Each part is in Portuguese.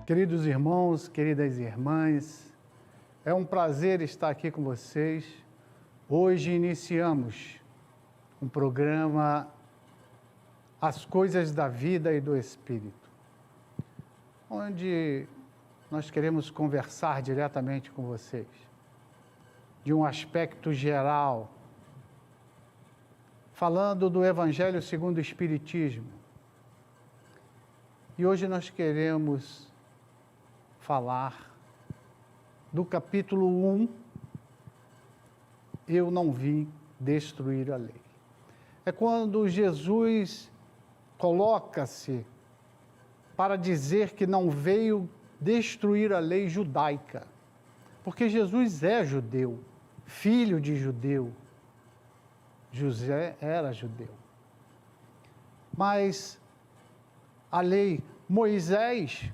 Queridos irmãos, queridas irmãs, é um prazer estar aqui com vocês. Hoje iniciamos um programa As Coisas da Vida e do Espírito, onde nós queremos conversar diretamente com vocês, de um aspecto geral, falando do Evangelho segundo o Espiritismo. E hoje nós queremos falar do capítulo 1, Eu não vim destruir a lei. É quando Jesus coloca-se para dizer que não veio destruir a lei judaica, porque Jesus é judeu, filho de judeu. José era judeu. Mas a lei Moisés,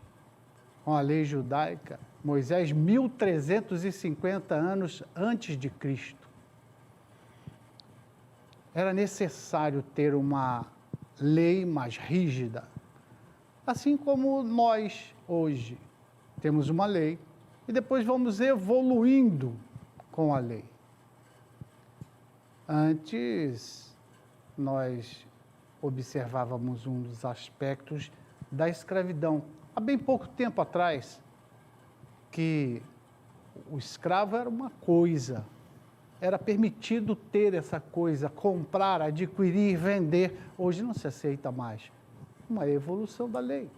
com a lei judaica, Moisés 1350 anos antes de Cristo, era necessário ter uma lei mais rígida, assim como nós hoje temos uma lei e depois vamos evoluindo com a lei. Antes, nós observávamos um dos aspectos da escravidão. Há bem pouco tempo atrás, que o escravo era uma coisa, era permitido ter essa coisa, comprar, adquirir, vender. Hoje não se aceita mais. Uma evolução da lei.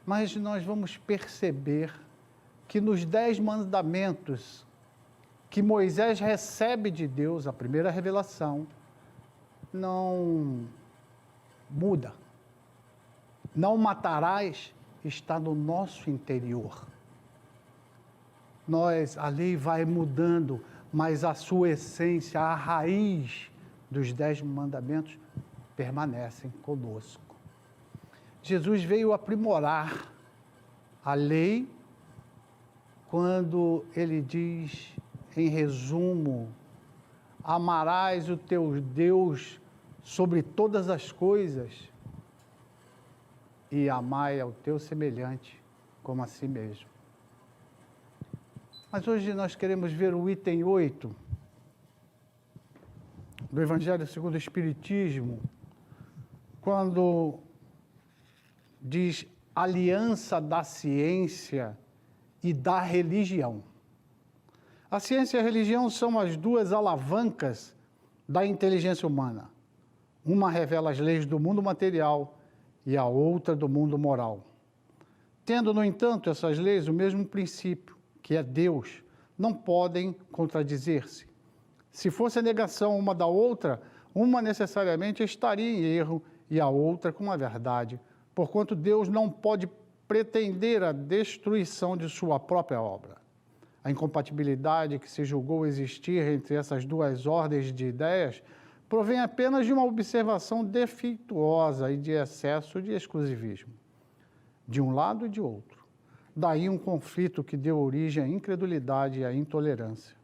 Mas nós vamos perceber que nos 10 mandamentos que Moisés recebe de Deus, a primeira revelação, não muda. Não matarás está no nosso interior. A lei vai mudando, mas a sua essência, a raiz dos 10 mandamentos permanecem conosco. Jesus veio aprimorar a lei quando ele diz, em resumo, amarás o teu Deus sobre todas as coisas e amai ao teu semelhante como a si mesmo. Mas hoje nós queremos ver o item 8 do Evangelho segundo o Espiritismo, quando diz aliança da ciência e da religião. A ciência e a religião são as duas alavancas da inteligência humana. Uma revela as leis do mundo material e a outra do mundo moral. Tendo, no entanto, essas leis o mesmo princípio, que é Deus, não podem contradizer-se. Se fosse a negação uma da outra, uma necessariamente estaria em erro e a outra com a verdade, porquanto Deus não pode pretender a destruição de sua própria obra. A incompatibilidade que se julgou existir entre essas duas ordens de ideias provém apenas de uma observação defeituosa e de excesso de exclusivismo, de um lado e de outro. Daí um conflito que deu origem à incredulidade e à intolerância.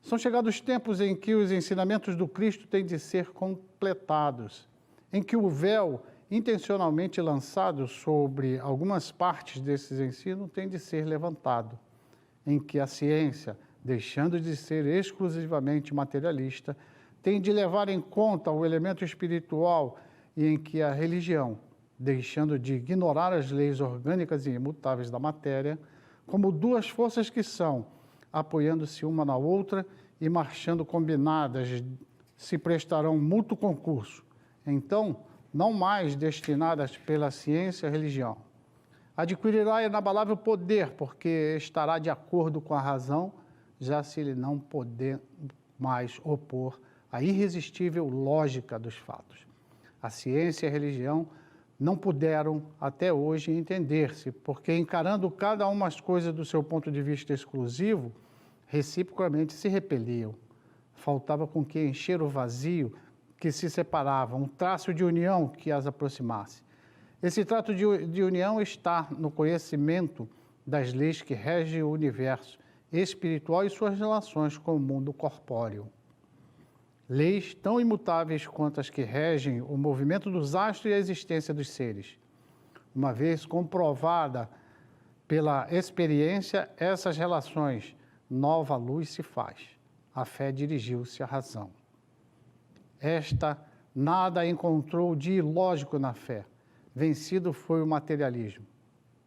São chegados tempos em que os ensinamentos do Cristo têm de ser completados, em que o véu intencionalmente lançado sobre algumas partes desses ensinos tem de ser levantado, em que a ciência, deixando de ser exclusivamente materialista, tem de levar em conta o elemento espiritual e em que a religião, deixando de ignorar as leis orgânicas e imutáveis da matéria, como duas forças que são, apoiando-se uma na outra e marchando combinadas, se prestarão mútuo concurso, então, não mais destinadas pela ciência e religião. Adquirirá inabalável poder, porque estará de acordo com a razão, já se ele não poder mais opor a irresistível lógica dos fatos. A ciência e a religião não puderam, até hoje, entender-se, porque encarando cada uma as coisas do seu ponto de vista exclusivo, reciprocamente se repeliam. Faltava com que encher o vazio que se separava, um traço de união que as aproximasse. Esse traço de união está no conhecimento das leis que regem o universo espiritual e suas relações com o mundo corpóreo. Leis tão imutáveis quanto as que regem o movimento dos astros e a existência dos seres. Uma vez comprovada Pela experiência, essas relações, nova luz se faz. A fé dirigiu-se à razão. Esta nada encontrou de ilógico na fé. Vencido foi o materialismo.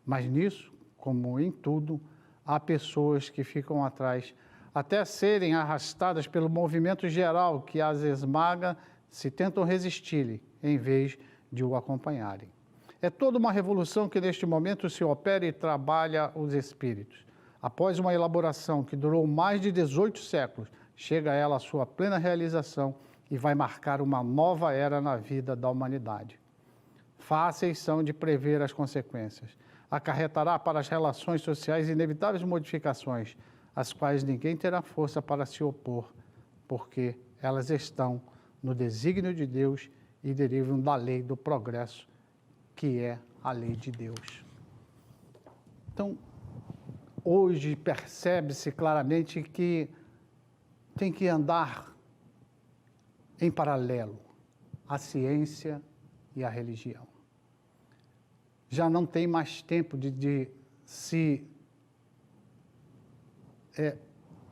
Mas nisso, como em tudo, há pessoas que ficam atrás, até serem arrastadas pelo movimento geral que as esmaga se tentam resistir-lhe, em vez de o acompanharem. É toda uma revolução que neste momento se opera e trabalha os espíritos. Após uma elaboração que durou mais de 18 séculos, chega ela à sua plena realização e vai marcar uma nova era na vida da humanidade. Fáceis são de prever as consequências. Acarretará para as relações sociais inevitáveis modificações, às quais ninguém terá força para se opor, porque elas estão no desígnio de Deus e derivam da lei do progresso, que é a lei de Deus. Então, hoje percebe-se claramente que tem que andar em paralelo a ciência e a religião. Já não tem mais tempo de se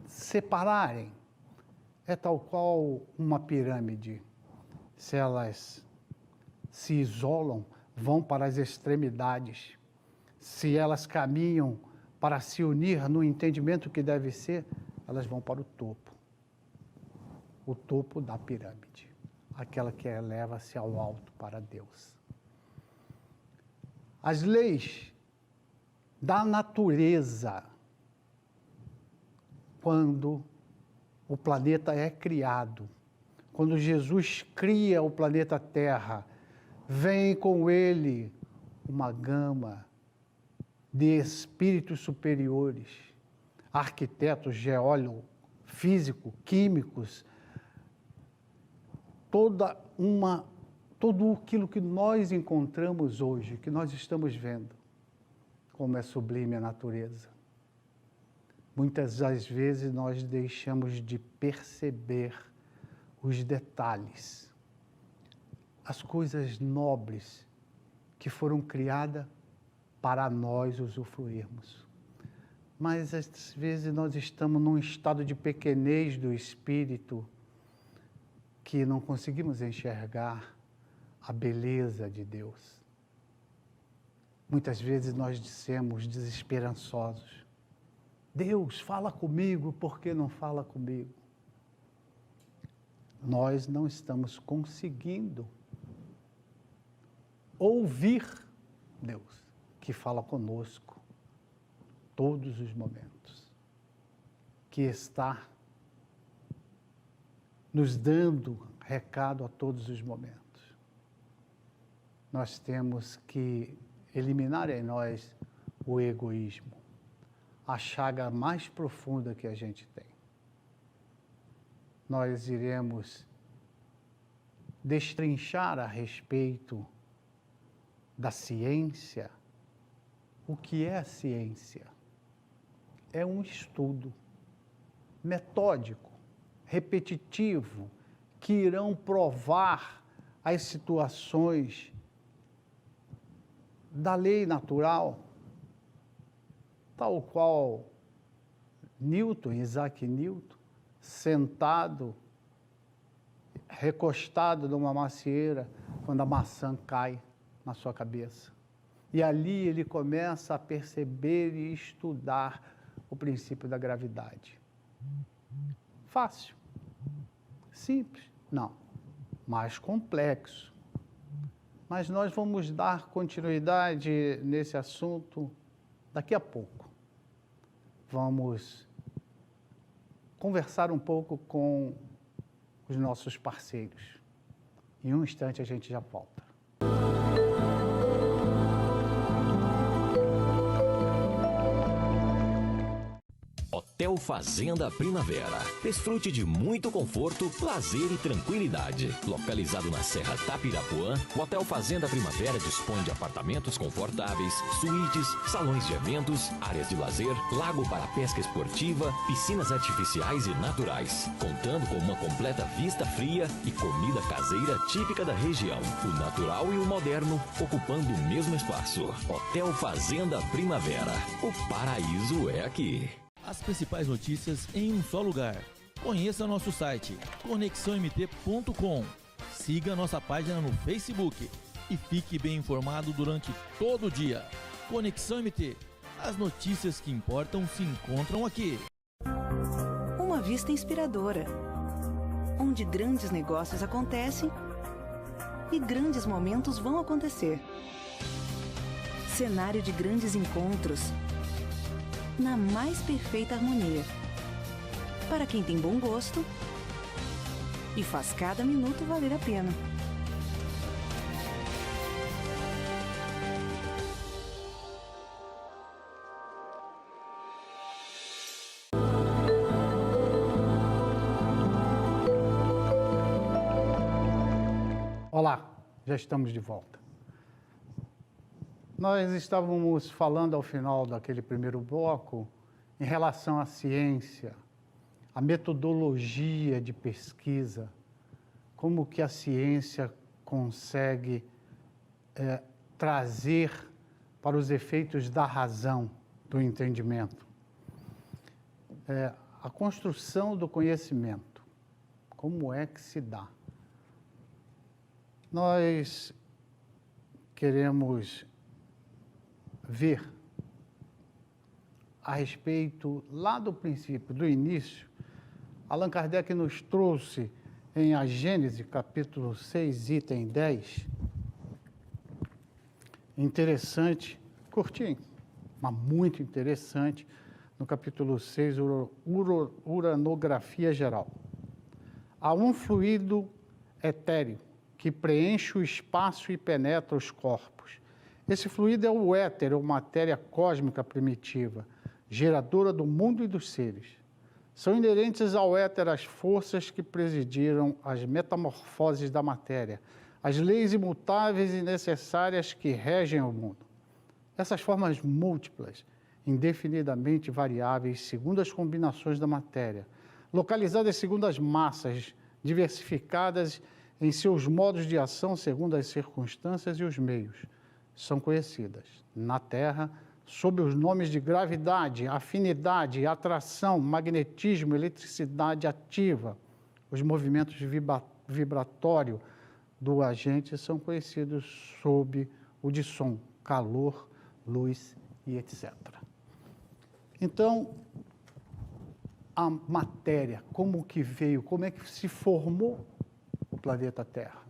separarem. É tal qual uma pirâmide. Se elas se isolam, vão para as extremidades. Se elas caminham para se unir no entendimento que deve ser, elas vão para o topo da pirâmide, aquela que eleva-se ao alto para Deus. As leis da natureza, quando o planeta é criado, quando Jesus cria o planeta Terra, vem com ele uma gama de espíritos superiores, arquitetos, geólogos, físicos, químicos, tudo aquilo que nós encontramos hoje, que nós estamos vendo, como é sublime a natureza. Muitas das vezes nós deixamos de perceber os detalhes, as coisas nobres que foram criadas para nós usufruirmos. Mas às vezes nós estamos num estado de pequenez do espírito que não conseguimos enxergar a beleza de Deus. Muitas vezes nós dissemos desesperançosos: Deus, fala comigo, por que não fala comigo? Nós não estamos conseguindo ouvir Deus, que fala conosco todos os momentos, que está nos dando recado a todos os momentos. Nós temos que eliminar em nós o egoísmo, a chaga mais profunda que a gente tem. Nós iremos destrinchar a respeito da ciência. O que é a ciência? É um estudo metódico, repetitivo, que irão provar as situações da lei natural, tal qual Isaac Newton, sentado, recostado numa macieira, quando a maçã cai na sua cabeça. E ali ele começa a perceber e estudar o princípio da gravidade. Fácil. Simples? Não. Mais complexo. Mas nós vamos dar continuidade nesse assunto daqui a pouco. Vamos conversar um pouco com os nossos parceiros. Em um instante a gente já volta. Hotel Fazenda Primavera. Desfrute de muito conforto, lazer e tranquilidade. Localizado na Serra Tapirapuã, o Hotel Fazenda Primavera dispõe de apartamentos confortáveis, suítes, salões de eventos, áreas de lazer, lago para pesca esportiva, piscinas artificiais e naturais, contando com uma completa vista fria e comida caseira típica da região. O natural e o moderno ocupando o mesmo espaço. Hotel Fazenda Primavera. O paraíso é aqui. As principais notícias em um só lugar. Conheça nosso site conexãomt.com. Siga nossa página no Facebook e fique bem informado durante todo o dia. Conexão MT. As notícias que importam se encontram aqui. Uma vista inspiradora, onde grandes negócios acontecem e grandes momentos vão acontecer. Cenário de grandes encontros, na mais perfeita harmonia. Para quem tem bom gosto e faz cada minuto valer a pena. Olá, já estamos de volta. Nós estávamos falando ao final daquele primeiro bloco em relação à ciência, à metodologia de pesquisa, como que a ciência consegue trazer para os efeitos da razão, do entendimento. A construção do conhecimento, como é que se dá? Nós queremos ver a respeito, lá do princípio, do início, Allan Kardec nos trouxe em A Gênese, capítulo 6, item 10, interessante, curtinho, mas muito interessante, no capítulo 6, Uranografia Geral. Há um fluido etéreo que preenche o espaço e penetra os corpos. Esse fluido é o éter, ou matéria cósmica primitiva, geradora do mundo e dos seres. São inerentes ao éter as forças que presidiram as metamorfoses da matéria, as leis imutáveis e necessárias que regem o mundo. Essas formas múltiplas, indefinidamente variáveis segundo as combinações da matéria, localizadas segundo as massas, diversificadas em seus modos de ação segundo as circunstâncias e os meios, são conhecidas na Terra sob os nomes de gravidade, afinidade, atração, magnetismo, eletricidade ativa. Os movimentos vibratórios do agente são conhecidos sob o de som, calor, luz e etc. Então, a matéria, como que veio, como é que se formou o planeta Terra?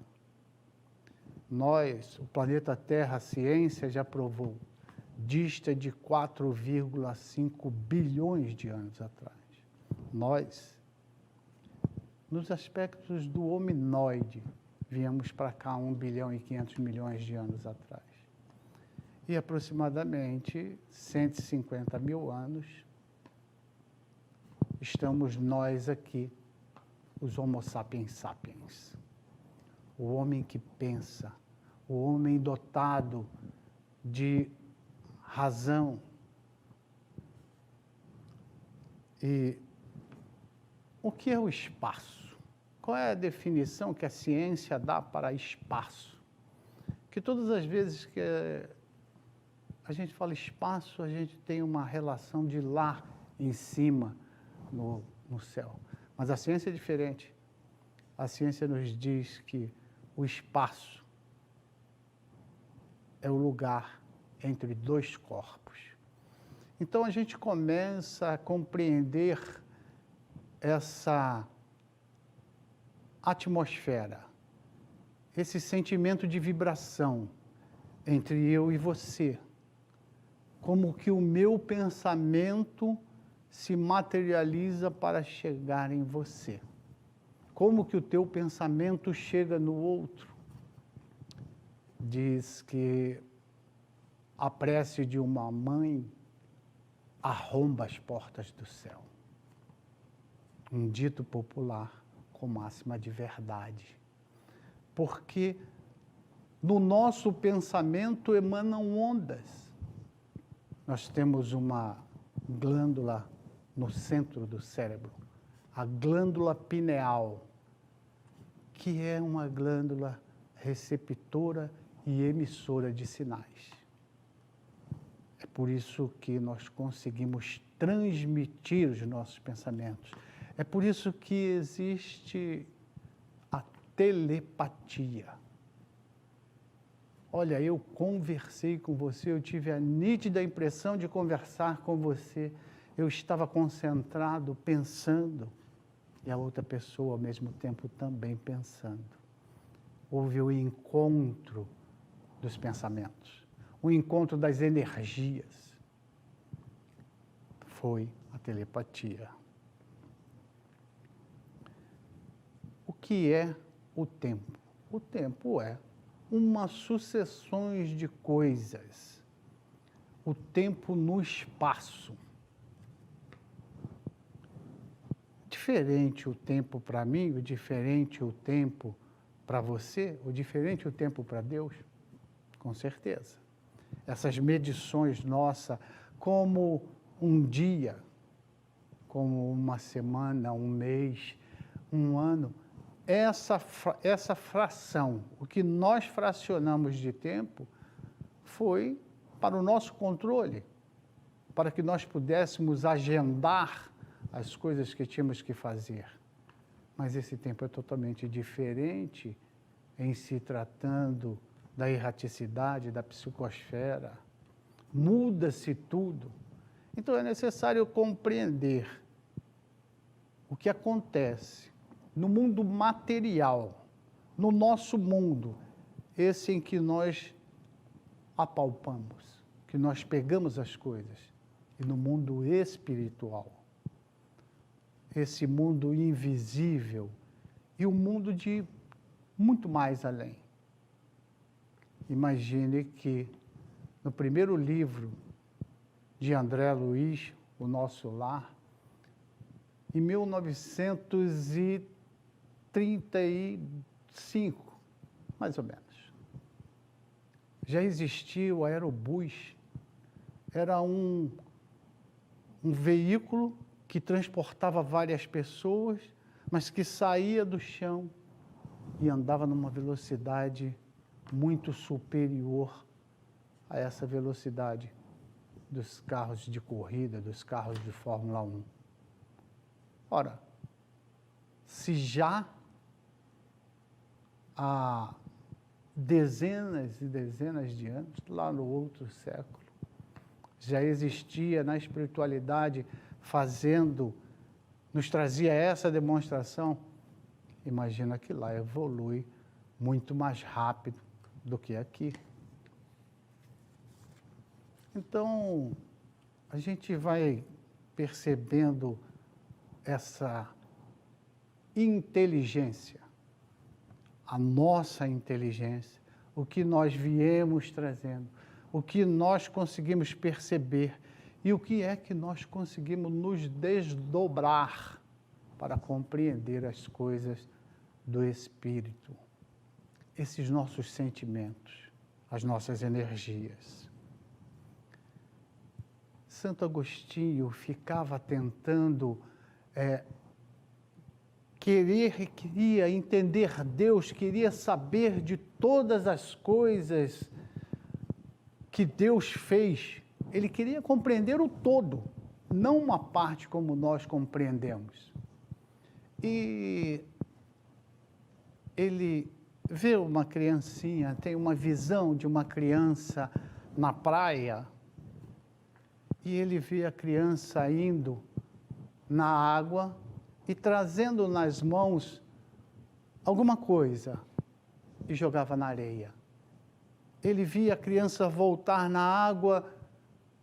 O planeta Terra, a ciência já provou, dista de 4,5 bilhões de anos atrás. Nós, nos aspectos do hominoide, viemos para cá 1 bilhão e 500 milhões de anos atrás. E aproximadamente 150 mil anos, estamos nós aqui, os Homo sapiens sapiens. O homem que pensa, o homem dotado de razão. E o que é o espaço? Qual é a definição que a ciência dá para espaço? Que todas as vezes que a gente fala espaço, a gente tem uma relação de lá em cima, no céu. Mas a ciência é diferente. A ciência nos diz que o espaço é o lugar entre dois corpos. Então, a gente começa a compreender essa atmosfera, esse sentimento de vibração entre eu e você, como que o meu pensamento se materializa para chegar em você. Como que o teu pensamento chega no outro? Diz que a prece de uma mãe arromba as portas do céu. um dito popular com máxima de verdade. Porque no nosso pensamento emanam ondas. Nós temos uma glândula no centro do cérebro, a glândula pineal, que é uma glândula receptora e emissora de sinais. É por isso que nós conseguimos transmitir os nossos pensamentos. É por isso que existe a telepatia. Olha, eu conversei com você, eu tive a nítida impressão de conversar com você. Eu estava concentrado, pensando, e a outra pessoa, ao mesmo tempo, também pensando. Houve o encontro dos pensamentos, o encontro das energias. Foi a telepatia. O que é o tempo? O tempo é uma sucessão de coisas. O tempo no espaço. Diferente o tempo para mim, o diferente o tempo para você, o diferente o tempo para Deus, com certeza. Essas medições nossas, como um dia, como uma semana, um mês, um ano, essa fração, o que nós fracionamos de tempo, foi para o nosso controle, para que nós pudéssemos agendar as coisas que tínhamos que fazer. Mas esse tempo é totalmente diferente em se tratando da erraticidade, da psicosfera. Muda-se tudo. Então é necessário compreender o que acontece no mundo material, no nosso mundo, esse em que nós apalpamos, que nós pegamos as coisas, e no mundo espiritual, esse mundo invisível e o mundo de muito mais além. Imagine que no primeiro livro de André Luiz, O Nosso Lar, em 1935, mais ou menos, já existia o aerobus. Era um veículo que transportava várias pessoas, mas que saía do chão e andava numa velocidade muito superior a essa velocidade dos carros de corrida, dos carros de Fórmula 1. Ora, se já há dezenas e dezenas de anos, lá no outro século, já existia na espiritualidade nos trazia essa demonstração, imagina que lá evolui muito mais rápido do que aqui. Então, a gente vai percebendo essa inteligência, a nossa inteligência, o que nós viemos trazendo, o que nós conseguimos perceber e o que é que nós conseguimos nos desdobrar para compreender as coisas do Espírito, esses nossos sentimentos, as nossas energias. Santo Agostinho ficava tentando queria entender Deus, queria saber de todas as coisas que Deus fez. Ele queria compreender o todo, não uma parte como nós compreendemos. E ele vê uma criancinha, tem uma visão de uma criança na praia, e ele vê a criança indo na água e trazendo nas mãos alguma coisa e jogava na areia. Ele via a criança voltar na água,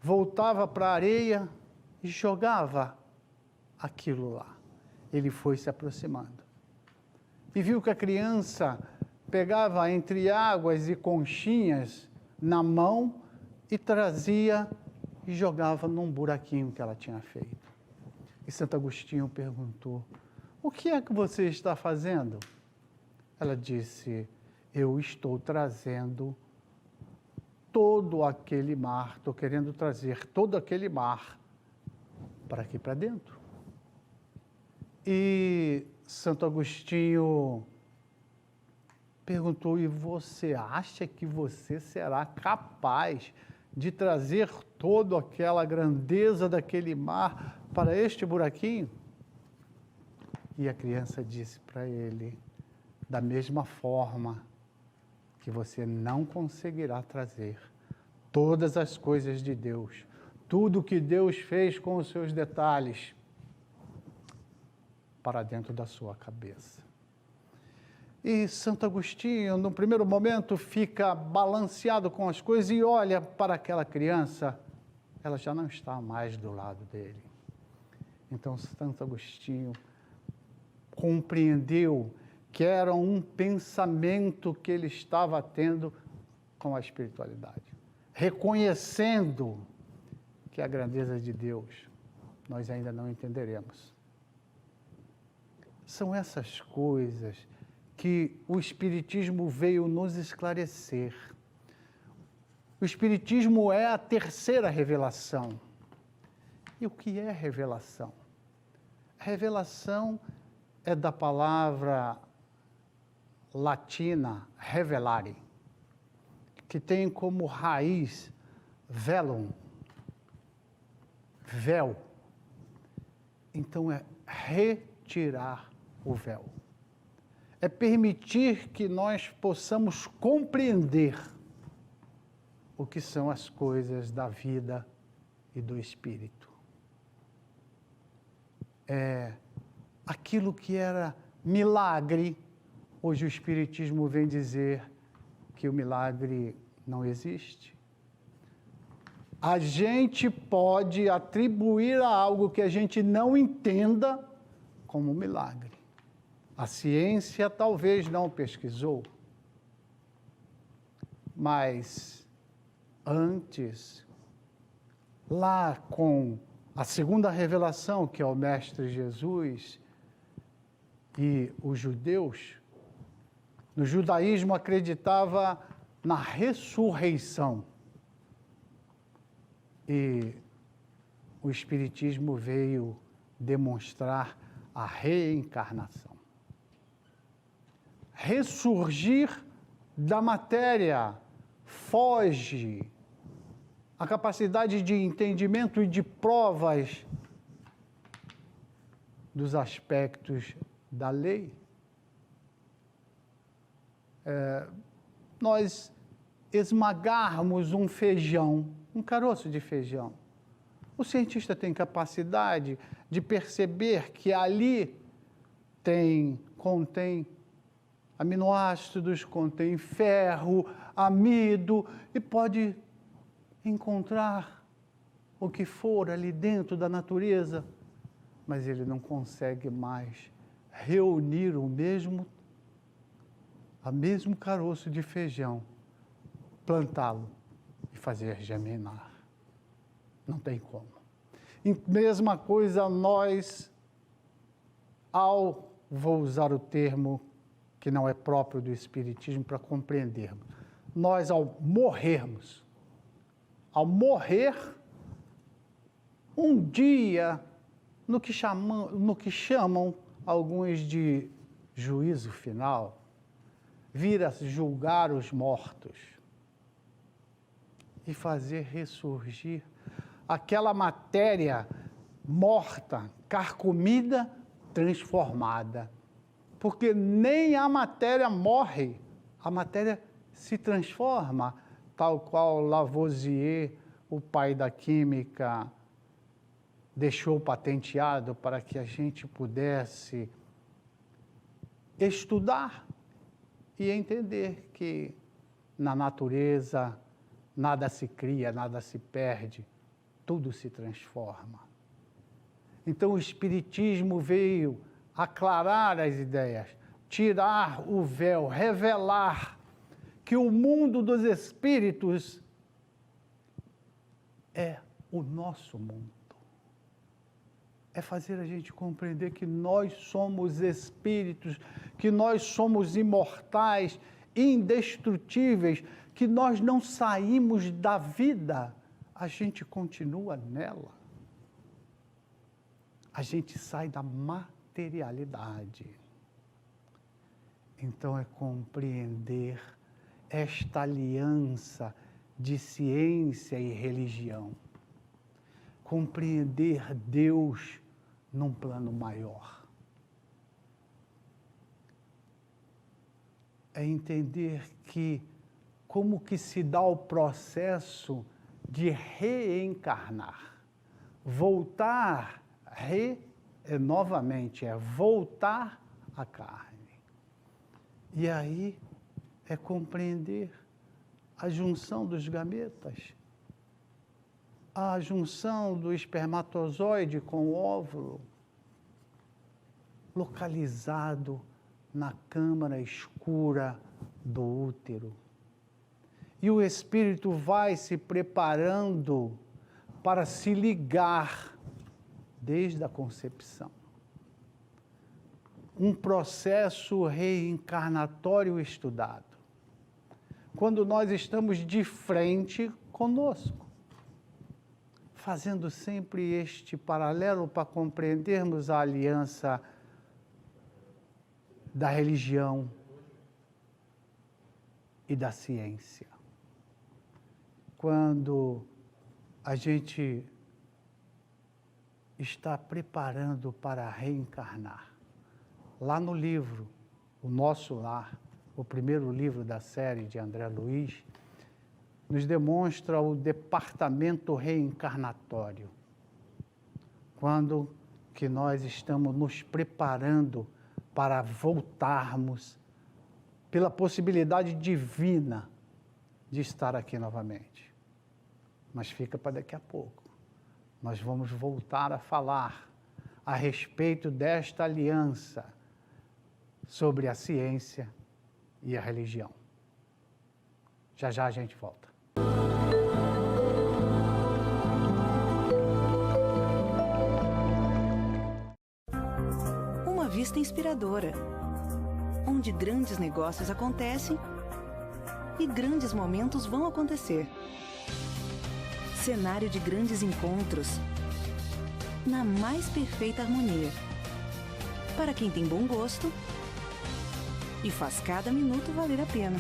voltava para a areia e jogava aquilo lá. Ele foi se aproximando. E viu que a criança pegava entre águas e conchinhas na mão e trazia e jogava num buraquinho que ela tinha feito. E Santo Agostinho perguntou: o que é que você está fazendo? Ela disse: eu estou trazendo todo aquele mar, estou querendo trazer todo aquele mar para aqui para dentro. E Santo Agostinho perguntou: e você acha que você será capaz de trazer toda aquela grandeza daquele mar para este buraquinho? E a criança disse para ele: da mesma forma que você não conseguirá trazer todas as coisas de Deus, tudo que Deus fez com os seus detalhes, para dentro da sua cabeça. E Santo Agostinho, no primeiro momento, fica balanceado com as coisas e olha para aquela criança, ela já não está mais do lado dele. Então, Santo Agostinho compreendeu que era um pensamento que ele estava tendo com a espiritualidade, reconhecendo que a grandeza de Deus nós ainda não entenderemos. São essas coisas que o Espiritismo veio nos esclarecer. O Espiritismo é a terceira revelação. E o que é revelação? Revelação é da palavra latina revelare, que tem como raiz velum, véu. Então é retirar o véu. É permitir que nós possamos compreender o que são as coisas da vida e do espírito. Aquilo que era milagre, hoje o Espiritismo vem dizer que o milagre não existe. A gente pode atribuir a algo que a gente não entenda como milagre. A ciência talvez não pesquisou, mas antes, lá com a segunda revelação, que é o Mestre Jesus e os judeus, no judaísmo acreditava na ressurreição. E o Espiritismo veio demonstrar a reencarnação. Ressurgir da matéria foge a capacidade de entendimento e de provas dos aspectos da lei. Nós esmagarmos um feijão, um caroço de feijão. O cientista tem capacidade de perceber que ali contém aminoácidos, contém ferro, amido, e pode encontrar o que for ali dentro da natureza, mas ele não consegue mais reunir o mesmo caroço de feijão, plantá-lo e fazer germinar. Não tem como. E mesma coisa nós, vou usar o termo que não é próprio do Espiritismo para compreendermos, nós ao morrer, um dia, no que chamam alguns de juízo final, vir a julgar os mortos e fazer ressurgir aquela matéria morta, carcomida, transformada. Porque nem a matéria morre, a matéria se transforma, tal qual Lavoisier, o pai da química, deixou patenteado para que a gente pudesse estudar e entender que na natureza nada se cria, nada se perde, tudo se transforma. Então o Espiritismo veio aclarar as ideias, tirar o véu, revelar que o mundo dos espíritos é o nosso mundo. é fazer a gente compreender que nós somos espíritos, que nós somos imortais, indestrutíveis, que nós não saímos da vida, a gente continua nela. A gente sai da materialidade. Então é compreender esta aliança de ciência e religião. Compreender Deus num plano maior. É entender que como que se dá o processo de reencarnar. Voltar, novamente, é voltar à carne. E aí é compreender a junção dos gametas, a junção do espermatozoide com o óvulo, localizado na câmara escura do útero. E o espírito vai se preparando para se ligar desde a concepção. Um processo reencarnatório estudado. Quando nós estamos de frente conosco, fazendo sempre este paralelo para compreendermos a aliança da religião e da ciência. Quando a gente está preparando para reencarnar, lá no livro, O Nosso Lar, o primeiro livro da série de André Luiz, nos demonstra o departamento reencarnatório. Quando que nós estamos nos preparando para voltarmos pela possibilidade divina de estar aqui novamente. Mas fica para daqui a pouco. Nós vamos voltar a falar a respeito desta aliança sobre a ciência e a religião. Já já a gente volta. Uma vista inspiradora, onde grandes negócios acontecem e grandes momentos vão acontecer. Cenário de grandes encontros, na mais perfeita harmonia. Para quem tem bom gosto e faz cada minuto valer a pena.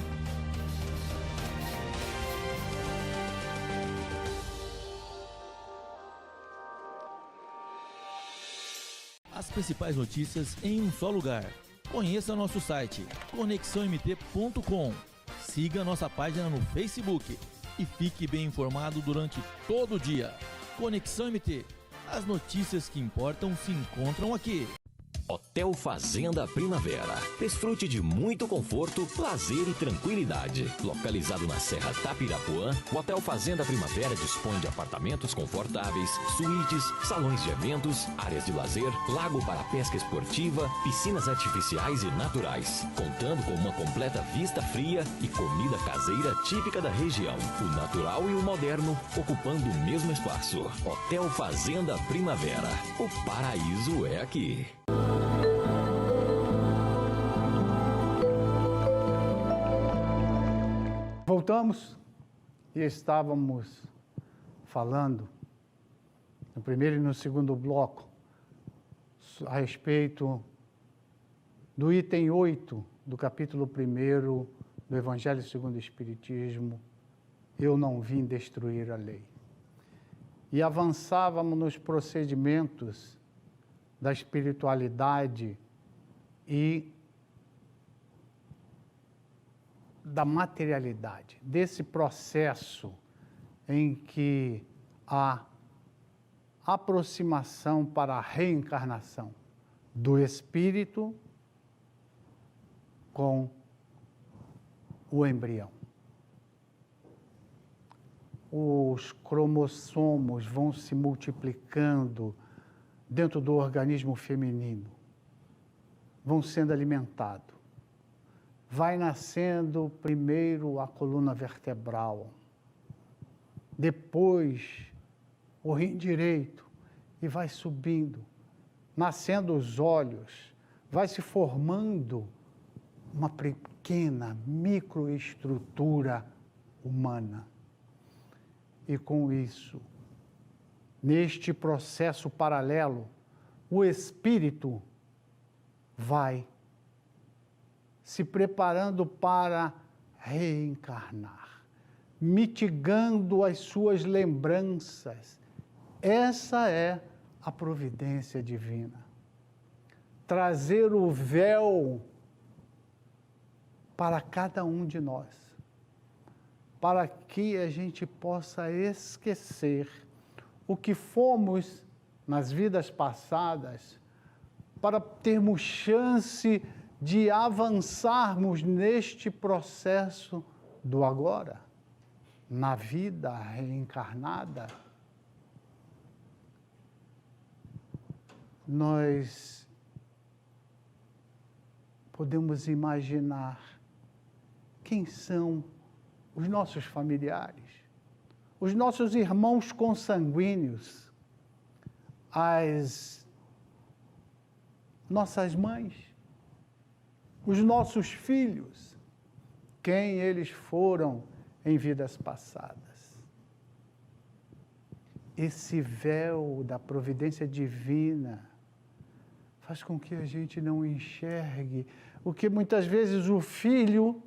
As principais notícias em um só lugar. Conheça nosso site conexãomt.com. Siga nossa página no Facebook e fique bem informado durante todo o dia. Conexão MT. As notícias que importam se encontram aqui. Hotel Fazenda Primavera. Desfrute de muito conforto, lazer e tranquilidade. Localizado na Serra Tapirapuã, o Hotel Fazenda Primavera dispõe de apartamentos confortáveis, suítes, salões de eventos, áreas de lazer, lago para pesca esportiva, piscinas artificiais e naturais, contando com uma completa vista fria e comida caseira típica da região. O natural e o moderno ocupando o mesmo espaço. Hotel Fazenda Primavera. O paraíso é aqui. Voltamos e estávamos falando, no primeiro e no segundo bloco, a respeito do item 8 do capítulo 1 do Evangelho segundo o Espiritismo, Eu não vim destruir a lei. E avançávamos nos procedimentos da espiritualidade e da materialidade, desse processo em que a aproximação para a reencarnação do espírito com o embrião. Os cromossomos vão se multiplicando dentro do organismo feminino, vão sendo alimentados. Vai nascendo primeiro a coluna vertebral, depois o rim direito, e vai subindo nascendo os olhos, vai se formando uma pequena microestrutura humana. E com isso, neste processo paralelo, o espírito vai se preparando para reencarnar, mitigando as suas lembranças. Essa é a providência divina. Trazer o véu para cada um de nós, para que a gente possa esquecer o que fomos nas vidas passadas, para termos chance de avançarmos neste processo do agora, na vida reencarnada. Nós podemos imaginar quem são os nossos familiares, os nossos irmãos consanguíneos, as nossas mães, os nossos filhos, quem eles foram em vidas passadas. Esse véu da providência divina faz com que a gente não enxergue o que muitas vezes o filho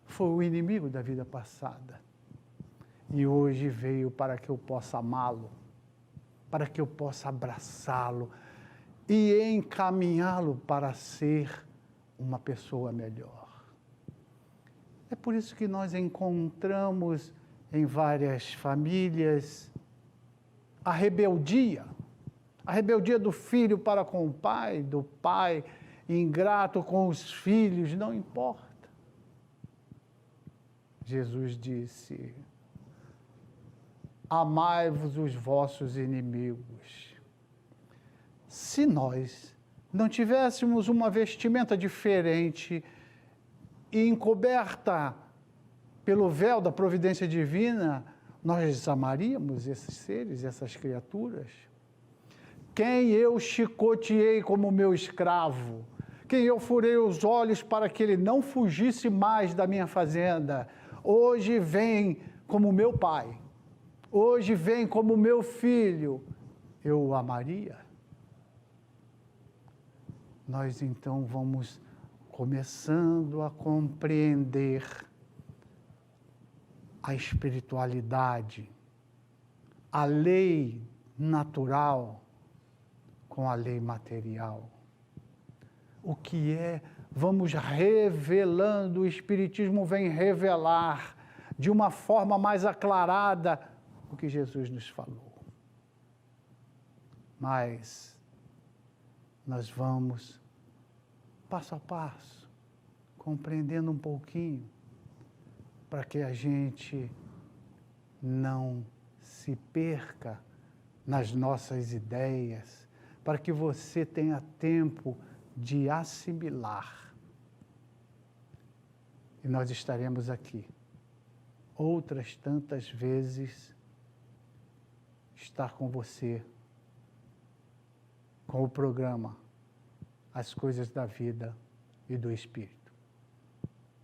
foi o inimigo da vida passada. E hoje veio para que eu possa amá-lo, para que eu possa abraçá-lo e encaminhá-lo para ser uma pessoa melhor. É por isso que nós encontramos em várias famílias a rebeldia do filho para com o pai, do pai ingrato com os filhos, não importa. Jesus disse: amai-vos os vossos inimigos. Se nós não tivéssemos uma vestimenta diferente e encoberta pelo véu da providência divina, nós amaríamos esses seres, essas criaturas. Quem eu chicoteei como meu escravo, quem eu furei os olhos para que ele não fugisse mais da minha fazenda, hoje vem como meu pai, hoje vem como meu filho, eu o amaria? Nós então vamos começando a compreender a espiritualidade, a lei natural com a lei material. O que é, vamos revelando, o Espiritismo vem revelar de uma forma mais aclarada o que Jesus nos falou. Mas nós vamos, passo a passo, compreendendo um pouquinho, para que a gente não se perca nas nossas ideias, para que você tenha tempo de assimilar. E nós estaremos aqui outras tantas vezes, estar com você, com o programa As Coisas da Vida e do Espírito.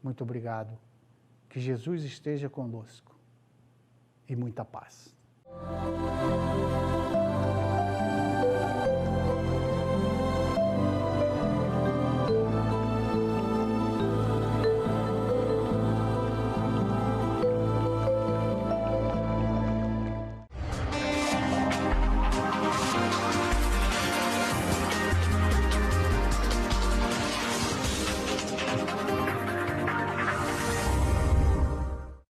Muito obrigado. Que Jesus esteja conosco e muita paz.